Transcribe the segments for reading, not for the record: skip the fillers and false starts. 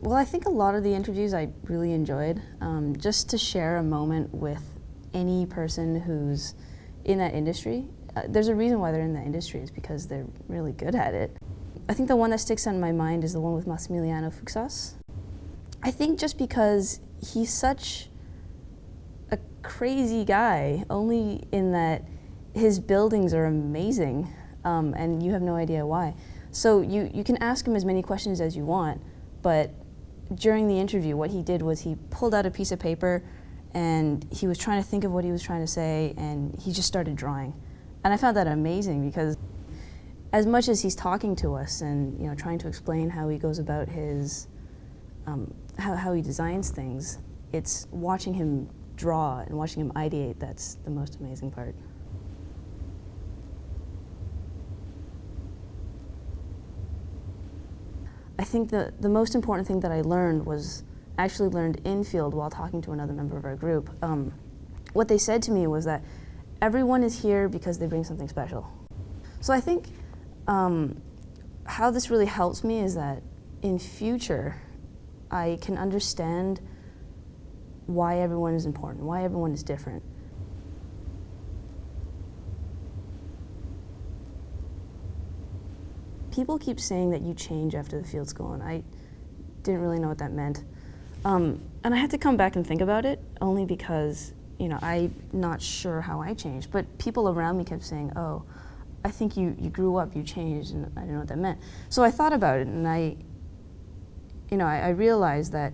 Well, I think a lot of the interviews I really enjoyed. Just to share a moment with any person who's in that industry. There's a reason why they're in that industry, is because they're really good at it. I think the one that sticks out in my mind is the one with Massimiliano Fuksas. I think just because he's such a crazy guy, only in that his buildings are amazing, and you have no idea why. So you can ask him as many questions as you want, but during the interview, what he did was he pulled out a piece of paper and he was trying to think of what he was trying to say, and he just started drawing. And I found that amazing, because as much as he's talking to us and trying to explain how he goes about his, how he designs things, it's watching him draw and watching him ideate that's the most amazing part. I think the most important thing that I learned was actually learned in field while talking to another member of our group. What they said to me was that everyone is here because they bring something special. So I think how this really helps me is that in future I can understand why everyone is important, why everyone is different. People keep saying that you change after the field school, and I didn't really know what that meant. And I had to come back and think about it, only because I'm not sure how I changed. But people around me kept saying, "Oh, I think you grew up, you changed," and I didn't know what that meant. So I thought about it, and I realized that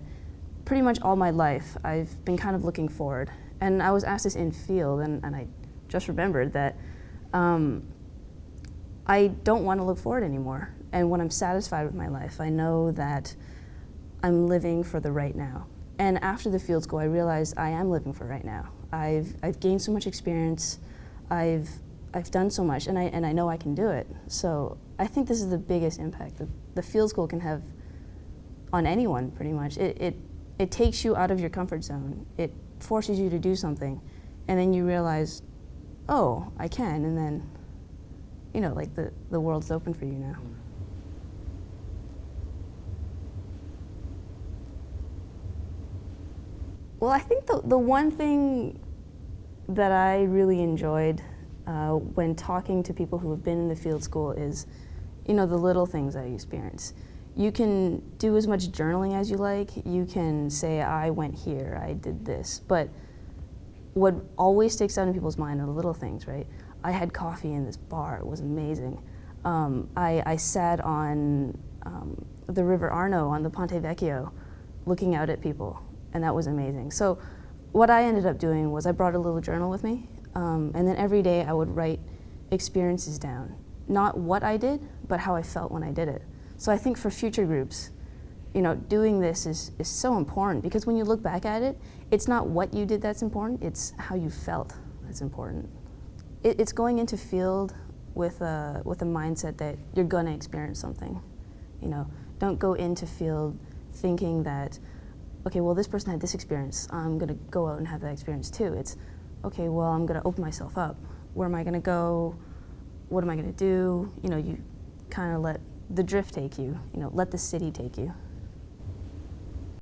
pretty much all my life I've been kind of looking forward. And I was asked this in field, and I just remembered that I don't want to look forward anymore. And when I'm satisfied with my life, I know that I'm living for the right now. And after the field school, I realized I am living for right now. I've gained so much experience. I've done so much, and I know I can do it. So I think this is the biggest impact that the field school can have on anyone, pretty much. It takes you out of your comfort zone. It forces you to do something, and then you realize, oh, I can, and then like the world's open for you now. Well, I think the one thing that I really enjoyed when talking to people who have been in the field school is, the little things I experience. You can do as much journaling as you like. You can say, I went here, I did this. But what always sticks out in people's mind are the little things, right? I had coffee in this bar, it was amazing. I sat on the River Arno on the Ponte Vecchio looking out at people, and that was amazing. So what I ended up doing was I brought a little journal with me, and then every day I would write experiences down. Not what I did, but how I felt when I did it. So I think for future groups, doing this is so important, because when you look back at it, it's not what you did that's important, it's how you felt that's important. It's going into field with a mindset that you're going to experience something. Don't go into field thinking that, okay, well, this person had this experience, I'm going to go out and have that experience too. It's, okay, well, I'm going to open myself up. Where am I going to go? What am I going to do? You kind of let the drift take you, let the city take you.